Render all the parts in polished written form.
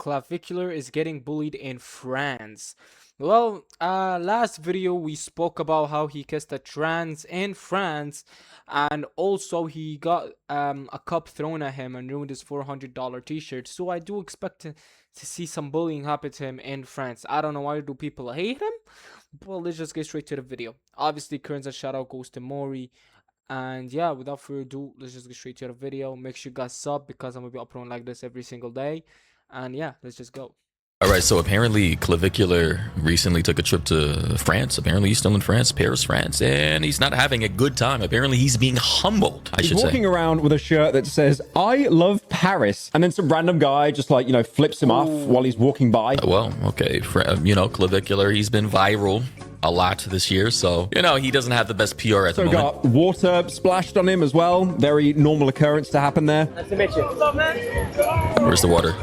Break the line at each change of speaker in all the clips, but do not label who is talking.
Clavicular is getting bullied in France. Well, last video we spoke about how he kissed a trans in France, and also he got a cup thrown at him and ruined his $400 t-shirt. So I do expect to see some bullying happen to him in France. I don't know why do people hate him. Well, let's just get straight to the video. Obviously, current shout out goes to Mori. And yeah, without further ado, let's just get straight to the video. Make sure you guys sub because I'm gonna be uploading like this every single day. And yeah, let's just go.
All right, so apparently Clavicular recently took a trip to France. Apparently he's still in France, Paris, France, and he's not having a good time. Apparently he's being humbled, I should say.
He's walking around with a shirt that says, "I love Paris," and then some random guy just like, flips him off while he's walking by.
Well, okay, Clavicular, he's been viral a lot this year, so, he doesn't have the best PR at the moment.
Got water splashed on him as well. Very normal occurrence to happen there.
Nice to meet you. What's up, man?
Where's the water?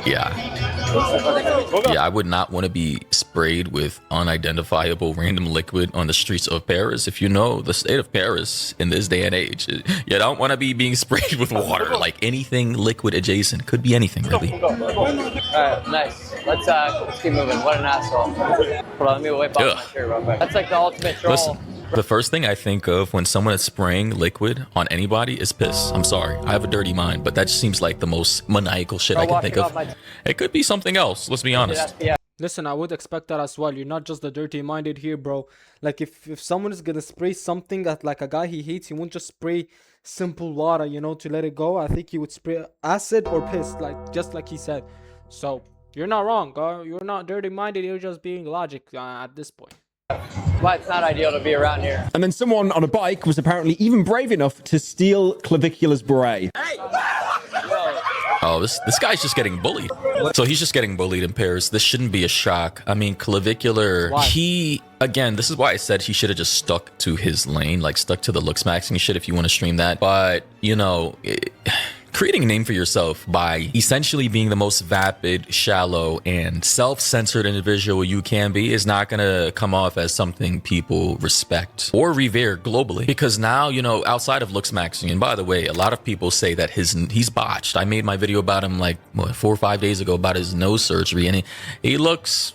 Yeah, I would not want to be sprayed with unidentifiable random liquid on the streets of Paris. If you know the state of Paris in this day and age, you don't want to be being sprayed with water. Like anything liquid adjacent. Could be anything, really.
Alright, nice. Let's keep moving. What an asshole. Hold on, let me wipe off my shirt real quick. That's like the ultimate troll.
Listen, the first thing I think of when someone is spraying liquid on anybody is piss. I'm sorry, I have a dirty mind, but that just seems like the most maniacal shit I can think of. It could be something else, let's be honest.
Listen, I would expect that as well. You're not just the dirty-minded here, bro. Like, if someone is gonna spray something at, like, a guy he hates, he won't just spray simple water, to let it go. I think he would spray acid or piss, just like he said. So, you're not wrong, girl. You're not dirty-minded. You're just being logic at this point.
Why it's not ideal to be around here.
And then someone on a bike was apparently even brave enough to steal Clavicular's beret.
Hey!
Oh, this guy's just getting bullied. So he's just getting bullied in Paris. This shouldn't be a shock. I mean, Clavicular, again, this is why I said he should have just stuck to his lane, like stuck to the looks maxing shit if you want to stream that. But, creating a name for yourself by essentially being the most vapid, shallow, and self-censored individual you can be is not going to come off as something people respect or revere globally. Because now, outside of looks maxing, and by the way, a lot of people say that he's botched. I made my video about him like 4 or 5 days ago about his nose surgery, and he looks...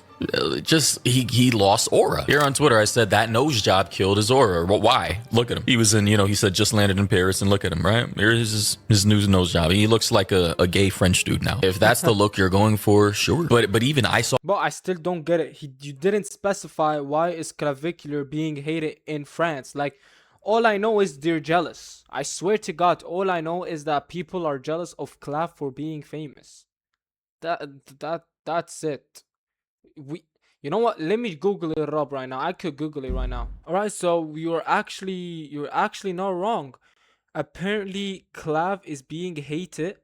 he lost aura. Here on Twitter, I said that nose job killed his aura. Well, why? Look at him. He was in, he said just landed in Paris, and look at him, right? Here's his new nose job. He looks like a gay French dude now. If that's the look you're going for, sure. But even I saw...
But I still don't get it. You didn't specify why is Clavicular being hated in France. Like, all I know is they're jealous. I swear to God, all I know is that people are jealous of Clav for being famous. That's it. You know what, let me Google it up right now. I could Google it right now. All right, so you're actually not wrong. Apparently Clav is being hated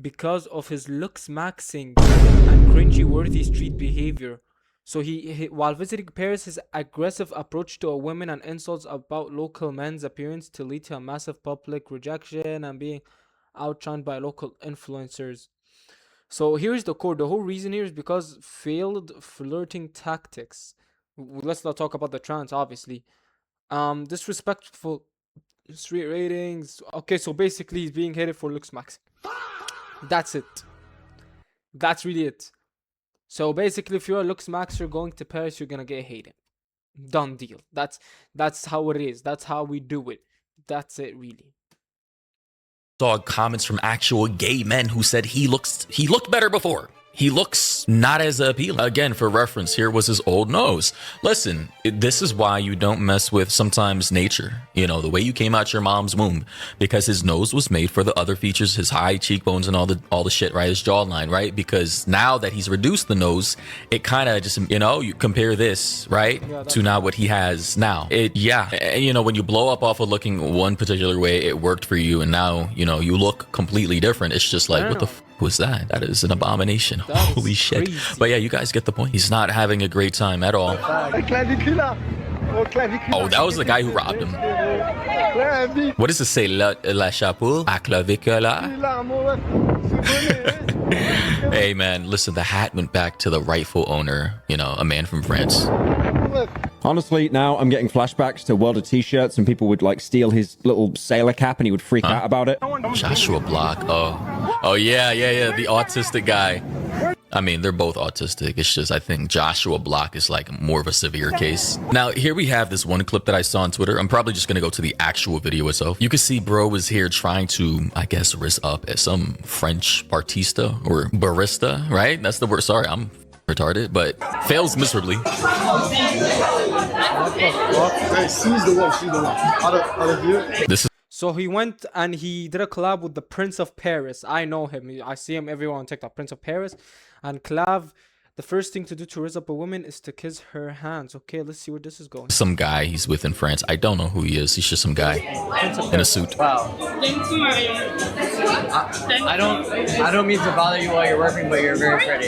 because of his looks maxing and cringy worthy street behavior. So he while visiting Paris, his aggressive approach to a woman and insults about local men's appearance to lead to a massive public rejection and being outshined by local influencers. So here's the core. The whole reason here is because failed flirting tactics. Let's not talk about the trans, obviously. Disrespectful street ratings. Okay, so basically he's being hated for looks maxing. That's it. That's really it. So basically, if you're a looks maxer going to Paris, you're gonna get hated. Done deal. That's how it is. That's how we do it. That's it, really.
Saw comments from actual gay men who said he looked better before. He looks not as appealing. Again, for reference, here was his old nose. Listen, this is why you don't mess with sometimes nature. The way you came out your mom's womb, because his nose was made for the other features, his high cheekbones and all the shit, right? His jawline, right? Because now that he's reduced the nose, it kind of just, you compare this, right, to now what he has now. When you blow up off of looking one particular way, it worked for you, and now, you look completely different. It's just like, what the f was that? That is an abomination. Holy shit. Crazy. But yeah, you guys get the point. He's not having a great time at all. Oh, that was the guy who robbed him. What does it say? La chapeau à Clavicular? Hey man, listen, the hat went back to the rightful owner, a man from France.
Honestly, now I'm getting flashbacks to World of T-shirts and people would like steal his little sailor cap and he would freak out about it.
Joshua Block. Oh yeah. The autistic guy. I mean, they're both autistic. It's just, I think Joshua Block is like more of a severe case. Now, here we have this one clip that I saw on Twitter. I'm probably just going to go to the actual video itself. You can see bro was here trying to, I guess, rizz up at some French partista or barista, right? That's the word. Sorry, I'm retarded, but fails miserably. This is
So he went and he did a collab with the Prince of Paris. I know him. I see him everywhere on TikTok. Prince of Paris. And Clav, the first thing to do to raise up a woman is to kiss her hands. Okay, let's see where this is going.
some guy he's with in France. I don't know who he is. He's just some guy in a suit.
Wow. I don't mean to bother you while you're working, but you're very pretty.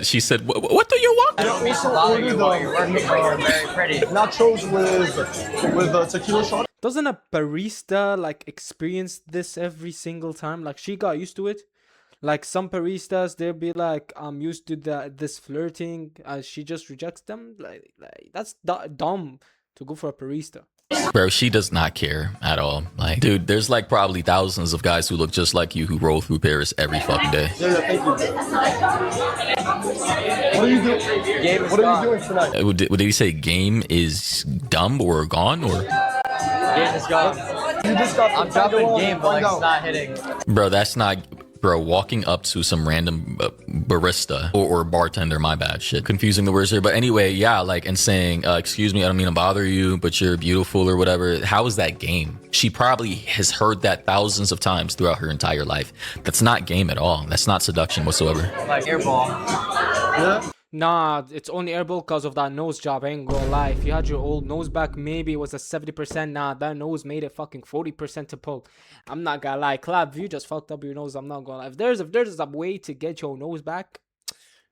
She said, what do you want?
I don't mean to bother you while you're working, but you're very pretty.
Nachos with a tequila shot.
Doesn't a barista like experience this every single time? Like she got used to it. Like some baristas, they'll be like, I'm used to this flirting. She just rejects them. Like that's dumb to go for a barista.
Bro, she does not care at all. Like, dude, there's like probably thousands of guys who look just like you who roll through Paris every fucking day.
Yeah, thank you. What are you doing? What are you doing tonight?
Did he say game is dumb or gone or?
Game is gone.
You just got.
I'm dropping game, but like it's not hitting.
Bro, that's not. Bro, walking up to some random barista or bartender, my bad, shit, confusing the words here. But anyway, yeah, like, and saying, excuse me, I don't mean to bother you, but you're beautiful or whatever. How is that game? She probably has heard that thousands of times throughout her entire life. That's not game at all. That's not seduction whatsoever.
Like airball.
Yeah.
Nah, it's only airball because of that nose job. I ain't gonna lie. If you had your old nose back, maybe it was a 70%. Nah, that nose made it fucking 40% to pull. I'm not gonna lie. Clap, you just fucked up your nose. I'm not gonna lie. If there's a way to get your nose back,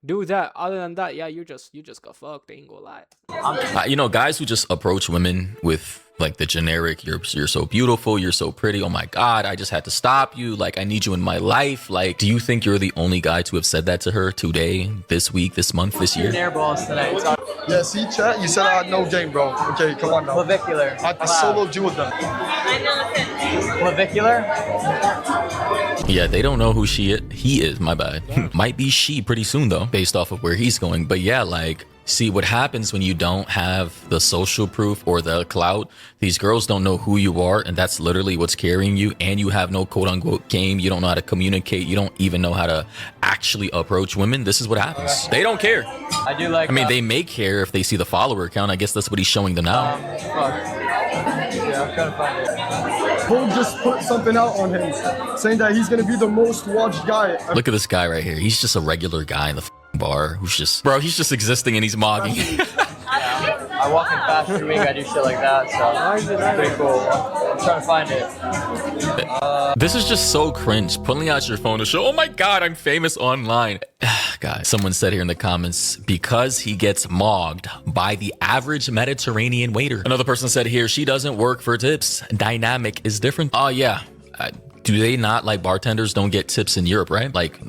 do that. Other than that, yeah, you just got fucked. I ain't gonna lie.
You know, guys who just approach women with like the generic, you're so beautiful, you're so pretty, oh my god, I just had to stop you, like I need you in my life. Like, do you think you're the only guy to have said that to her today, this week, this month, this year?
Airballs tonight.
Yeah, see, chat, you said I had no game, bro. Okay, come on now.
Clavicular.
I soloed you with them.
Clavicular?
Yeah, they don't know who he is, my bad. Might be she pretty soon though, based off of where he's going. But yeah, like, see what happens when you don't have the social proof or the clout. These girls don't know who you are, and that's literally what's carrying you. And you have no quote unquote game. You don't know how to communicate. You don't even know how to actually approach women. This is what happens. They don't care.
I do like.
I mean, they may care if they see the follower count. I guess that's what he's showing them now.
Yeah, I'm trying to find it.
Cole just put something out on him, saying that he's gonna be the most watched guy.
Look at this guy right here. He's just a regular guy in the bar who's just, bro, he's just existing and he's mogging.
I walk in Fashion Week, I do shit like that, so it's pretty cool. I'm trying to find it.
This is just so cringe. Pulling out your phone to show, oh my god, I'm famous online. Guys, someone said here in the comments, because he gets mogged by the average Mediterranean waiter. Another person said here, she doesn't work for tips. Dynamic is different. Oh yeah. Do they not, like, bartenders don't get tips in Europe, right? Like,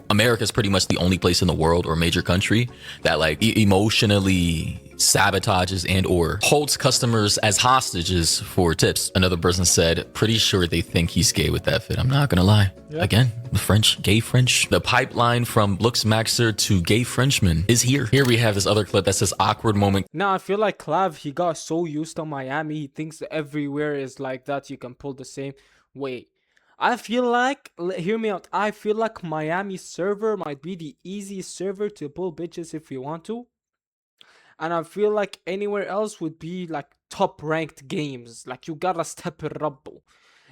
America is pretty much the only place in the world or major country that like emotionally sabotages and or holds customers as hostages for tips. Another person said, pretty sure they think he's gay with that fit. I'm not gonna lie. Yeah. Again, the French, gay French. The pipeline from Luxmaxer to gay Frenchman is here. Here we have this other clip that says awkward moment.
Now I feel like Clav, he got so used to Miami, he thinks everywhere is like that. You can pull the same weight. I feel like, hear me out, I feel like Miami server might be the easiest server to pull bitches if you want to. And I feel like anywhere else would be like top ranked games. Like you gotta step it up, bro.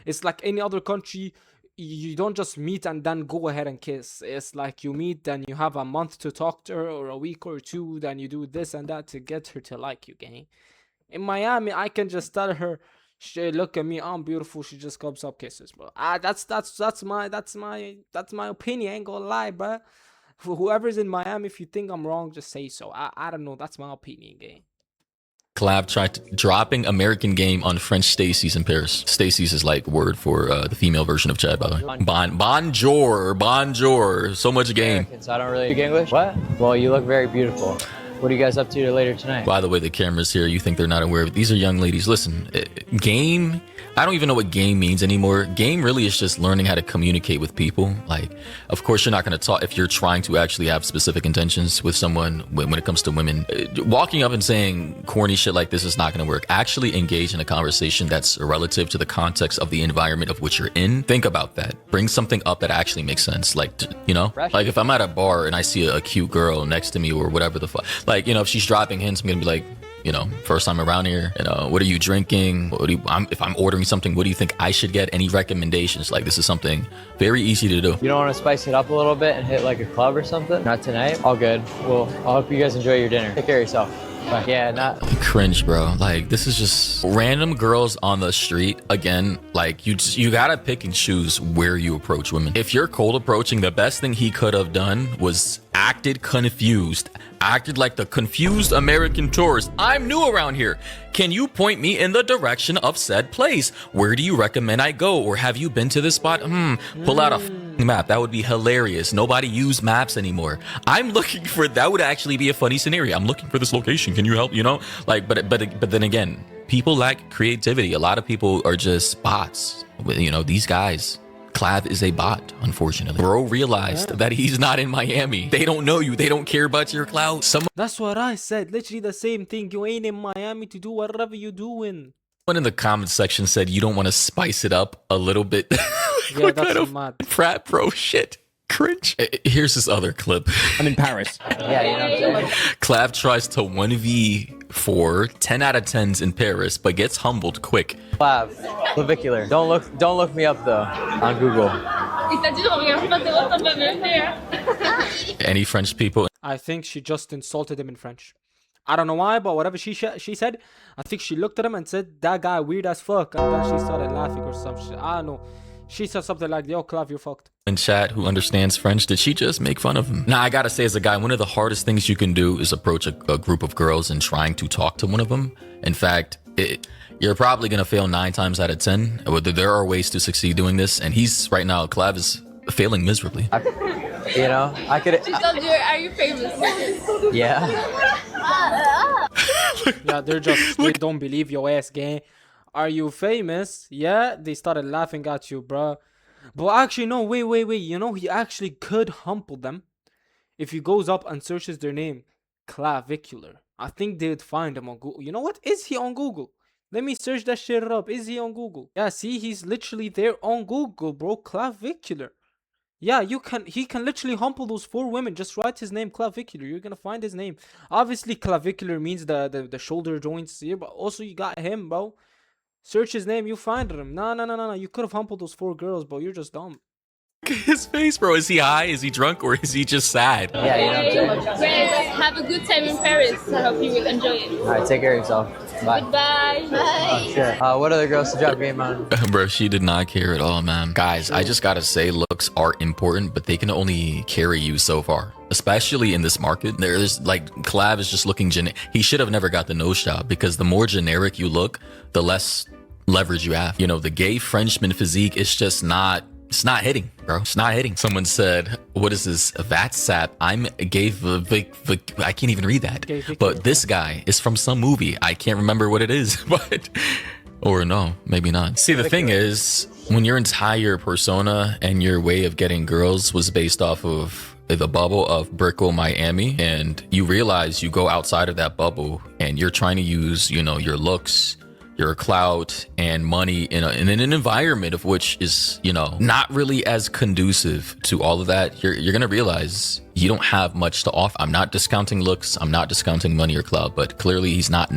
It's like any other country, you don't just meet and then go ahead and kiss. It's like you meet, then you have a month to talk to her or a week or two, then you do this and that to get her to like you, gang. In Miami, I can just tell her, she look at me, I'm beautiful, she just comes up kisses, bro. That's my opinion. I ain't gonna lie, bro. Whoever's in Miami, if you think I'm wrong, just say so. I don't know, that's my opinion, gang.
Clav tried dropping American game on French Stacy's in Paris. Stacy's is like word for the female version of Chad, by the way. Bonjour. So much game.
Americans, I don't really speak English. What? Well, you look very beautiful. What are you guys up to later tonight?
By the way, the camera's here. You think they're not aware of it. These are young ladies. Listen, game, I don't even know what game means anymore. Game really is just learning how to communicate with people. Like, of course, you're not going to talk if you're trying to actually have specific intentions with someone when it comes to women. Walking up and saying corny shit like this is not going to work. Actually engage in a conversation that's relative to the context of the environment of which you're in. Think about that. Bring something up that actually makes sense. Like, you know, like if I'm at a bar and I see a cute girl next to me or whatever the fuck, like, you know, if she's dropping hints, I'm gonna be like, you know, first time around here, you know, what are you drinking? If I'm ordering something, what do you think I should get? Any recommendations? Like, this is something very easy to do.
You don't want to spice it up a little bit and hit like a club or something? Not tonight? All good. Well, I hope you guys enjoy your dinner. Take care of yourself. Bye. Yeah, not
cringe, bro. Like, this is just random girls on the street. Again, like, you gotta pick and choose where you approach women. If you're cold approaching, the best thing he could have done was acted confused, acted like the confused American tourist. I'm new around here. Can you point me in the direction of said place? Where do you recommend I go? Or have you been to this spot? Pull out a map. That would be hilarious. Nobody use maps anymore. I'm looking for, that would actually be a funny scenario. I'm looking for this location. Can you help? You know, like, but then again, people lack creativity. A lot of people are just bots. You know, these guys. Clav is a bot, unfortunately. Bro realized that he's not in Miami. They don't know you. They don't care about your clout.
That's what I said. Literally the same thing. You ain't in Miami to do whatever you doing.
Someone in the comment section said you don't want to spice it up a little bit.
Yeah,
what
that's
kind of
mad.
frat bro shit? Cringe. Here's this other clip.
I'm in Paris.
yeah, you know what I'm saying?
Clav tries to 1v4 10 out of 10s in Paris, but gets humbled quick.
Clavicular. Don't look me up though on Google.
Any French people?
I think she just insulted him in French. I don't know why, but whatever she said, I think she looked at him and said, that guy weird as fuck. And then she started laughing or some shit. I don't know. She said something like, yo, Clav, you're fucked.
In chat who understands French, did she just make fun of him? Now, I gotta say, as a guy, one of the hardest things you can do is approach a group of girls and trying to talk to one of them. In fact, you're probably gonna fail 9 times out of 10. There are ways to succeed doing this, and he's right now, Clav is failing miserably.
You know, I could.
Are you famous?
Yeah.
Yeah, they don't believe your ass, gang. Are you famous? Yeah, they started laughing at you, bro. But actually, no, wait. You know, he actually could humble them if he goes up and searches their name, Clavicular. I think they'd find him on Google. You know what? Is he on Google? Let me search that shit up. Is he on Google? Yeah, see, he's literally there on Google, bro. Clavicular. Yeah, he can literally humble those 4 women. Just write his name, Clavicular. You're gonna find his name. Obviously, clavicular means the shoulder joints here, but also you got him, bro. Search his name, you find him. No. You could have humbled those 4 girls, bro. You're just dumb.
His face, bro. Is he high? Is he drunk? Or is he just sad?
Yeah, you know what I'm saying?
Well, have a good time in Paris. I hope you will enjoy it.
All right, take care of yourself. Bye.
Goodbye.
Oh, shit. What other girls to drop game on?
Bro, she did not care at all, man. Guys, I just gotta say, looks are important, but they can only carry you so far. Especially in this market. There's like, Clav is just looking generic. He should have never got the nose job, because the more generic you look, the less leverage you have. You know, the gay Frenchman physique is just not, it's not hitting, bro. It's not hitting. Someone said, what is this? VATSAP. I'm gay. I can't even read that. But this guy is from some movie. I can't remember what it is, but, or no, maybe not. See, the thing is, when your entire persona and your way of getting girls was based off of the bubble of Brickell, Miami, and you realize you go outside of that bubble and you're trying to use, you know, your looks, your clout and money in an environment of which is, you know, not really as conducive to all of that, you're gonna realize you don't have much to offer. I'm not discounting looks, I'm not discounting money or clout, but clearly he's not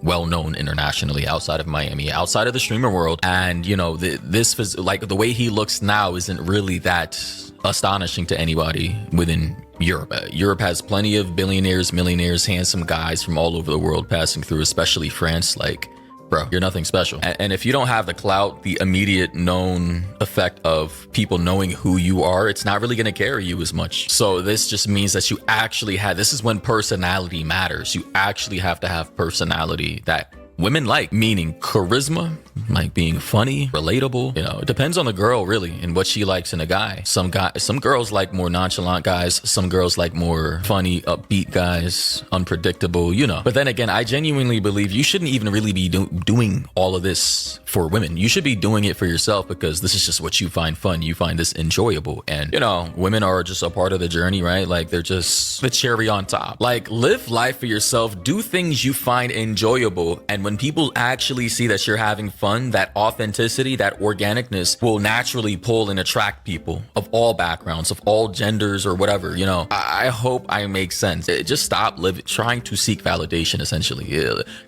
well known internationally outside of Miami, outside of the streamer world. And you know, this like the way he looks now isn't really that astonishing to anybody within Europe. Europe has plenty of billionaires, millionaires, handsome guys from all over the world passing through, especially France. Like, bro, you're nothing special. And if you don't have the clout, the immediate known effect of people knowing who you are, it's not really going to carry you as much. So this just means that you actually have, this is when personality matters. You actually have to have personality that women like, meaning charisma, like being funny, relatable. You know, it depends on the girl really and what she likes in a guy. Some girls like more nonchalant guys. Some girls like more funny, upbeat guys, unpredictable, you know. But then again, I genuinely believe you shouldn't even really be doing all of this for women. You should be doing it for yourself because this is just what you find fun. You find this enjoyable. And, you know, women are just a part of the journey, right? Like they're just the cherry on top. Like live life for yourself. Do things you find enjoyable. And when people actually see that you're having fun, that authenticity, that organicness will naturally pull and attract people of all backgrounds, of all genders or whatever, you know. I hope I make sense. Just stop trying to seek validation, essentially.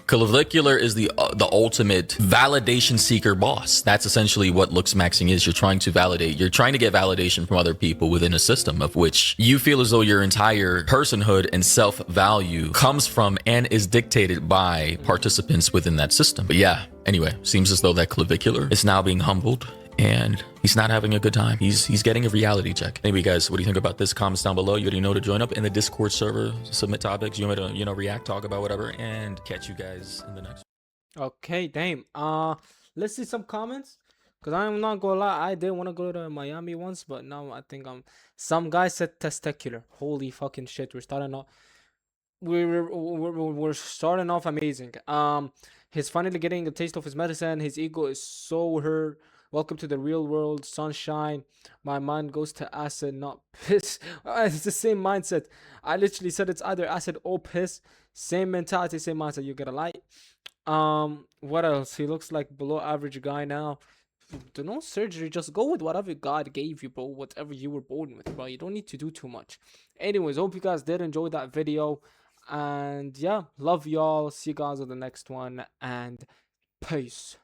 Clavicular is the ultimate validation seeker boss. That's essentially what looks maxing is. You're trying to validate. You're trying to get validation from other people within a system of which you feel as though your entire personhood and self-value comes from and is dictated by participants within that system. But yeah, anyway, seems as though that Clavicular is now being humbled and he's not having a good time. He's getting a reality check. Anyway, guys, what do you think about this? Comments down below. You already know to join up in the Discord server, submit topics, you want me to, you know, react, talk about whatever, and catch you guys in the next one.
Okay, damn. Let's see some comments. Cause I'm not gonna lie, I did want to go to Miami once, but now I think some guy said testicular. Holy fucking shit, we're starting off. We're starting off amazing. He's finally getting a taste of his medicine. His ego is so hurt. Welcome to the real world, sunshine. My mind goes to acid, not piss. It's the same mindset. I literally said it's either acid or piss. Same mentality, same mindset. You get a light. What else? He looks like below average guy now. Do no surgery. Just go with whatever God gave you, bro. Whatever you were born with, bro. You don't need to do too much. Anyways, hope you guys did enjoy that video. And yeah, love y'all. See you guys on the next one. And peace.